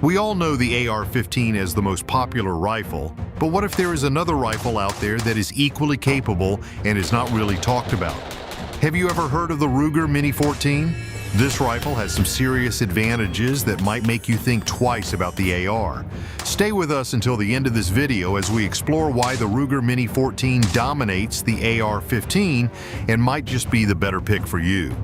We all know the AR-15 as the most popular rifle, but what if there is another rifle out there that is equally capable and is not really talked about? Have you ever heard of the Ruger Mini 14? This rifle has some serious advantages that might make you think twice about the AR. Stay with us until the end of this video as we explore why the Ruger Mini 14 dominates the AR-15 and might just be the better pick for you.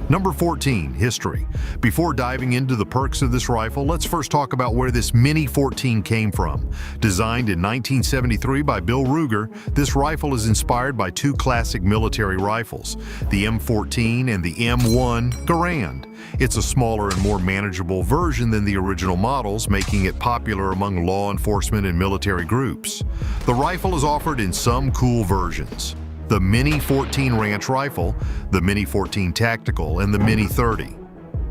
Number 14, history. Before diving into the perks of this rifle, let's first talk about where this Mini 14 came from. Designed in 1973 by Bill Ruger, this rifle is inspired by two classic military rifles, the M14 and the M1 Garand. It's a smaller and more manageable version than the original models, making it popular among law enforcement and military groups. The rifle is offered in some cool versions: the Mini 14 Ranch Rifle, the Mini 14 Tactical, and the Mini 30.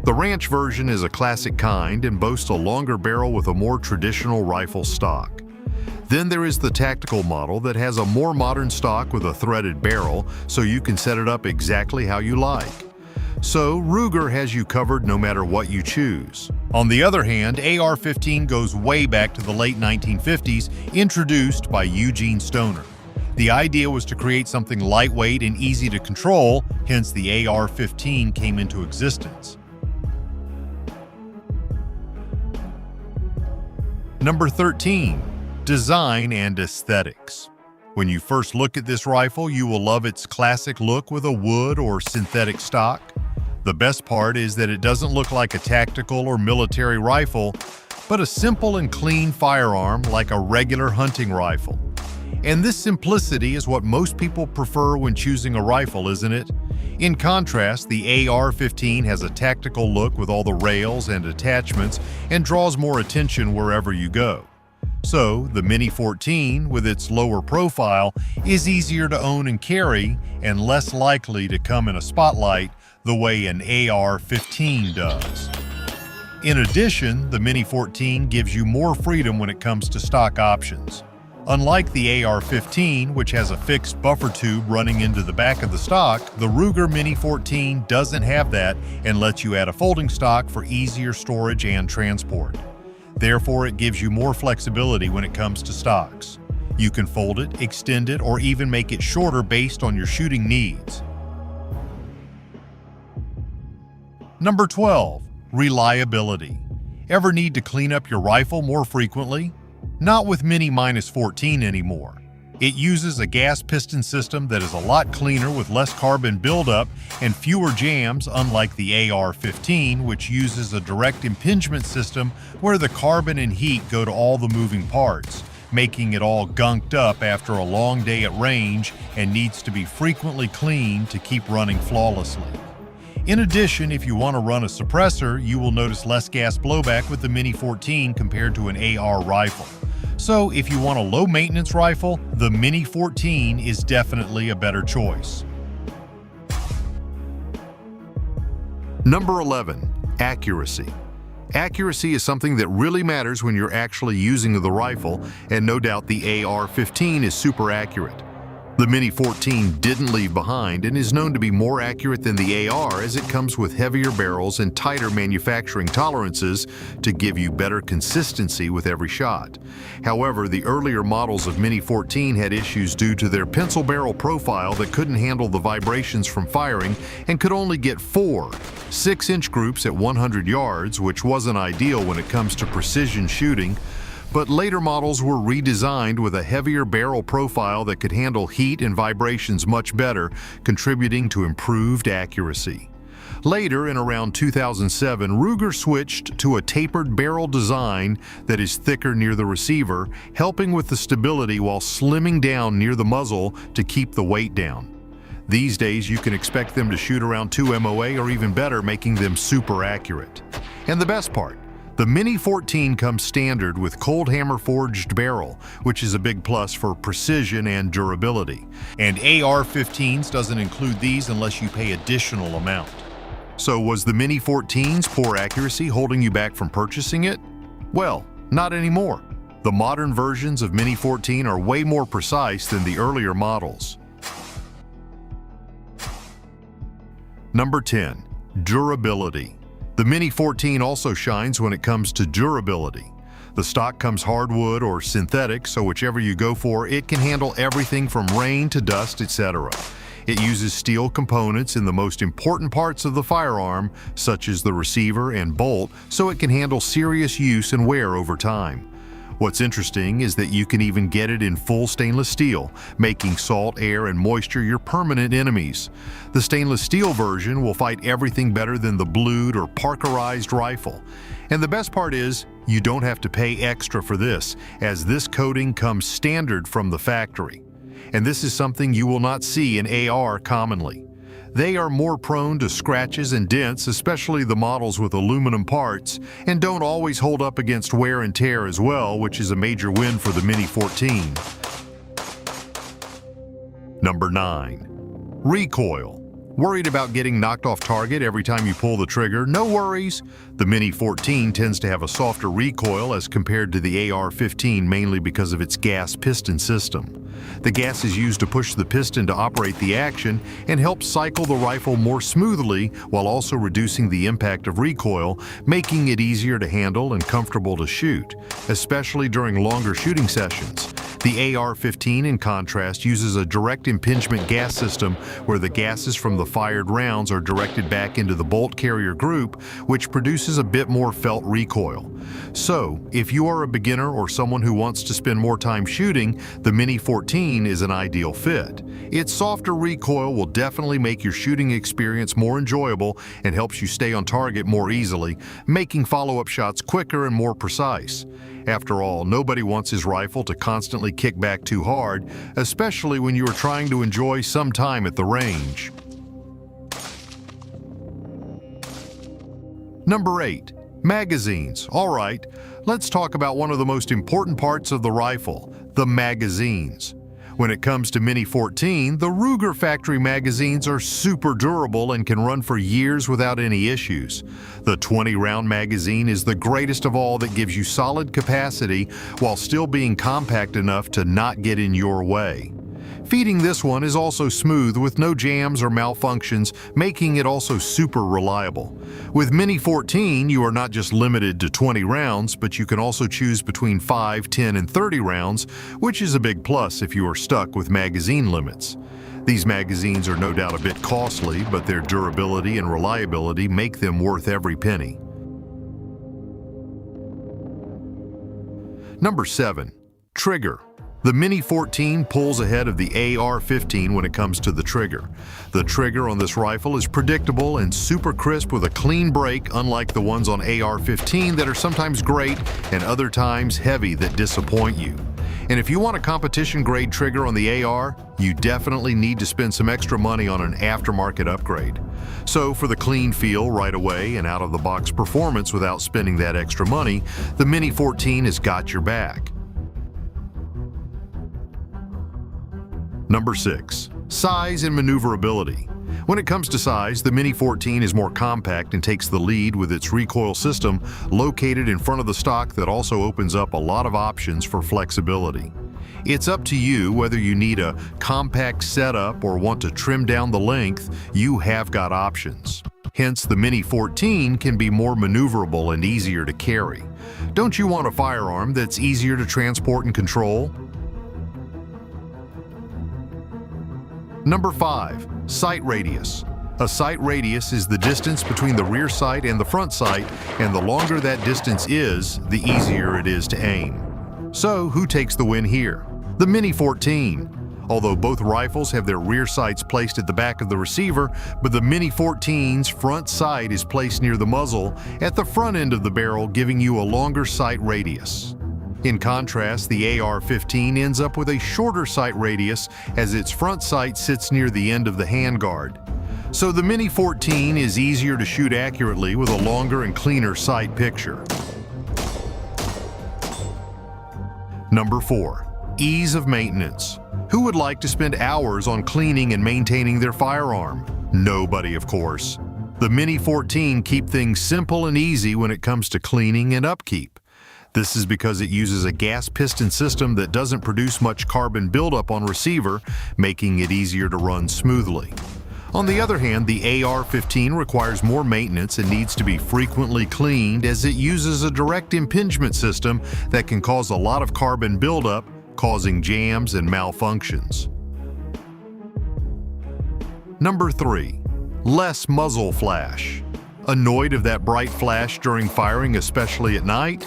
The Ranch version is a classic kind and boasts a longer barrel with a more traditional rifle stock. Then there is the Tactical model that has a more modern stock with a threaded barrel, so you can set it up exactly how you like. So Ruger has you covered no matter what you choose. On the other hand, AR-15 goes way back to the late 1950s, introduced by Eugene Stoner. The idea was to create something lightweight and easy to control, hence the AR-15 came into existence. Number 13, design and aesthetics. When you first look at this rifle, you will love its classic look with a wood or synthetic stock. The best part is that it doesn't look like a tactical or military rifle, but a simple and clean firearm like a regular hunting rifle. And this simplicity is what most people prefer when choosing a rifle, isn't it? In contrast, the AR-15 has a tactical look with all the rails and attachments and draws more attention wherever you go. So, the Mini 14, with its lower profile, is easier to own and carry and less likely to come in a spotlight the way an AR-15 does. In addition, the Mini 14 gives you more freedom when it comes to stock options. Unlike the AR-15, which has a fixed buffer tube running into the back of the stock, the Ruger Mini 14 doesn't have that and lets you add a folding stock for easier storage and transport. Therefore, it gives you more flexibility when it comes to stocks. You can fold it, extend it, or even make it shorter based on your shooting needs. Number 12, reliability. Ever need to clean up your rifle more frequently? Not with Mini 14 anymore. It uses a gas piston system that is a lot cleaner with less carbon buildup and fewer jams, unlike the AR-15, which uses a direct impingement system where the carbon and heat go to all the moving parts, making it all gunked up after a long day at range and needs to be frequently cleaned to keep running flawlessly. In addition, if you want to run a suppressor, you will notice less gas blowback with the Mini 14 compared to an AR rifle. So if you want a low-maintenance rifle, the Mini 14 is definitely a better choice. Number 11, accuracy. Accuracy is something that really matters when you're actually using the rifle, and no doubt the AR-15 is super accurate. The Mini 14 didn't leave behind and is known to be more accurate than the AR as it comes with heavier barrels and tighter manufacturing tolerances to give you better consistency with every shot. However, the earlier models of Mini 14 had issues due to their pencil barrel profile that couldn't handle the vibrations from firing and could only get 4 6-inch groups at 100 yards, which wasn't ideal when it comes to precision shooting. But later models were redesigned with a heavier barrel profile that could handle heat and vibrations much better, contributing to improved accuracy. Later, in around 2007, Ruger switched to a tapered barrel design that is thicker near the receiver, helping with the stability while slimming down near the muzzle to keep the weight down. These days, you can expect them to shoot around 2 MOA or even better, making them super accurate. And the best part, the Mini 14 comes standard with cold hammer forged barrel, which is a big plus for precision and durability. And AR-15s doesn't include these unless you pay additional amount. So was the Mini 14's poor accuracy holding you back from purchasing it? Well, not anymore. The modern versions of Mini 14 are way more precise than the earlier models. Number 10. Durability. The Mini 14 also shines when it comes to durability. The stock comes hardwood or synthetic, so whichever you go for, it can handle everything from rain to dust, etc. It uses steel components in the most important parts of the firearm, such as the receiver and bolt, so it can handle serious use and wear over time. What's interesting is that you can even get it in full stainless steel, making salt, air, and moisture your permanent enemies. The stainless steel version will fight everything better than the blued or Parkerized rifle. And the best part is, you don't have to pay extra for this, as this coating comes standard from the factory. And this is something you will not see in AR commonly. They are more prone to scratches and dents, especially the models with aluminum parts, and don't always hold up against wear and tear as well, which is a major win for the Mini 14. Number 9. Recoil. Worried about getting knocked off target every time you pull the trigger? No worries. The Mini 14 tends to have a softer recoil as compared to the AR15, mainly because of its gas piston system. The gas is used to push the piston to operate the action and help cycle the rifle more smoothly while also reducing the impact of recoil, making it easier to handle and comfortable to shoot, especially during longer shooting sessions. The AR-15, in contrast, uses a direct impingement gas system where the gases from the fired rounds are directed back into the bolt carrier group, which produces a bit more felt recoil. So, if you are a beginner or someone who wants to spend more time shooting, the Mini 14 is an ideal fit. Its softer recoil will definitely make your shooting experience more enjoyable and helps you stay on target more easily, making follow-up shots quicker and more precise. After all, nobody wants his rifle to constantly kick back too hard, especially when you are trying to enjoy some time at the range. Number 8. Magazines. Alright, let's talk about one of the most important parts of the rifle, the magazines. When it comes to Mini 14, the Ruger factory magazines are super durable and can run for years without any issues. The 20-round magazine is the greatest of all that gives you solid capacity while still being compact enough to not get in your way. Feeding this one is also smooth with no jams or malfunctions, making it also super reliable. With Mini 14, you are not just limited to 20 rounds, but you can also choose between 5, 10, and 30 rounds, which is a big plus if you are stuck with magazine limits. These magazines are no doubt a bit costly, but their durability and reliability make them worth every penny. Number 7. Trigger. The Mini 14 pulls ahead of the AR15 when it comes to the trigger. The trigger on this rifle is predictable and super crisp with a clean break, unlike the ones on AR15 that are sometimes great and other times heavy that disappoint you. And if you want a competition-grade trigger on the AR, you definitely need to spend some extra money on an aftermarket upgrade. So for the clean feel right away and out-of-the-box performance without spending that extra money, the Mini 14 has got your back. Number 6. Size and maneuverability. When it comes to size, the Mini 14 is more compact and takes the lead with its recoil system located in front of the stock that also opens up a lot of options for flexibility. It's up to you whether you need a compact setup or want to trim down the length. You have got options. Hence, the Mini 14 can be more maneuverable and easier to carry. Don't you want a firearm that's easier to transport and control? Number 5. Sight radius. A sight radius is the distance between the rear sight and the front sight, and the longer that distance is, the easier it is to aim. So, who takes the win here? The Mini 14. Although both rifles have their rear sights placed at the back of the receiver, but the Mini 14's front sight is placed near the muzzle at the front end of the barrel, giving you a longer sight radius. In contrast, the AR-15 ends up with a shorter sight radius as its front sight sits near the end of the handguard. So the Mini 14 is easier to shoot accurately with a longer and cleaner sight picture. Number 4. Ease of maintenance. Who would like to spend hours on cleaning and maintaining their firearm? Nobody, of course. The Mini 14 keeps things simple and easy when it comes to cleaning and upkeep. This is because it uses a gas piston system that doesn't produce much carbon buildup on receiver, making it easier to run smoothly. On the other hand, the AR-15 requires more maintenance and needs to be frequently cleaned as it uses a direct impingement system that can cause a lot of carbon buildup, causing jams and malfunctions. Number 3. Less muzzle flash. Annoyed of that bright flash during firing, especially at night?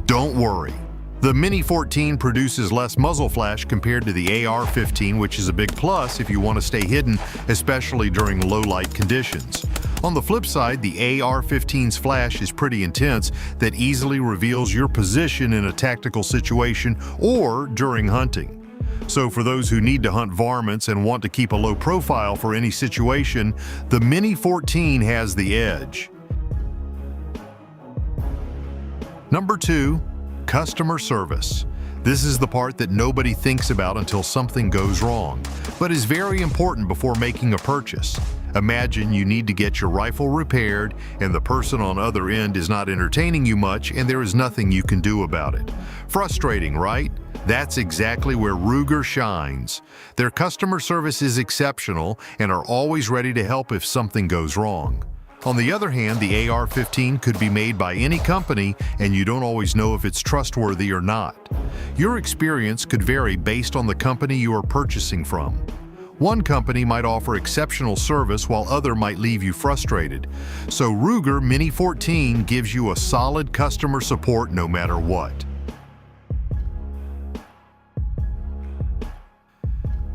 Don't worry. The Mini 14 produces less muzzle flash compared to the AR-15, which is a big plus if you want to stay hidden, especially during low light conditions. On the flip side, the AR-15's flash is pretty intense that easily reveals your position in a tactical situation or during hunting. So for those who need to hunt varmints and want to keep a low profile for any situation, the Mini 14 has the edge. Number 2. Customer service. This is the part that nobody thinks about until something goes wrong, but is very important before making a purchase. Imagine you need to get your rifle repaired and the person on the other end is not entertaining you much and there is nothing you can do about it. Frustrating, right? That's exactly where Ruger shines. Their customer service is exceptional and are always ready to help if something goes wrong. On the other hand, the AR-15 could be made by any company and you don't always know if it's trustworthy or not. Your experience could vary based on the company you are purchasing from. One company might offer exceptional service while other might leave you frustrated. So Ruger Mini 14 gives you a solid customer support no matter what.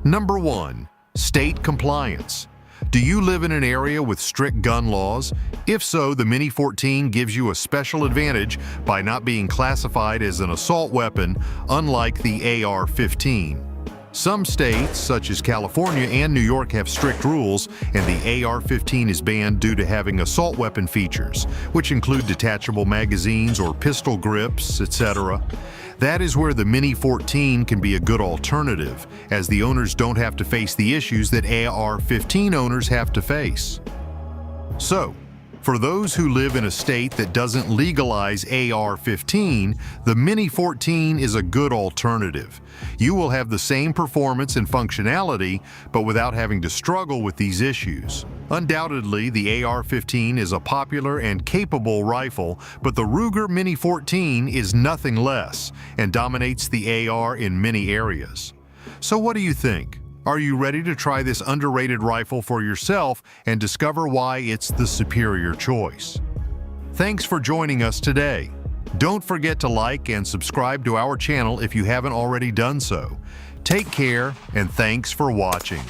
Number 1. State compliance. Do you live in an area with strict gun laws? If so, the Mini 14 gives you a special advantage by not being classified as an assault weapon, unlike the AR-15. Some states, such as California and New York, have strict rules, and the AR-15 is banned due to having assault weapon features, which include detachable magazines or pistol grips, etc. That is where the Mini 14 can be a good alternative, as the owners don't have to face the issues that AR-15 owners have to face. So, for those who live in a state that doesn't legalize AR-15, the Mini 14 is a good alternative. You will have the same performance and functionality, but without having to struggle with these issues. Undoubtedly, the AR-15 is a popular and capable rifle, but the Ruger Mini 14 is nothing less and dominates the AR in many areas. So what do you think? Are you ready to try this underrated rifle for yourself and discover why it's the superior choice? Thanks for joining us today. Don't forget to like and subscribe to our channel if you haven't already done so. Take care and thanks for watching.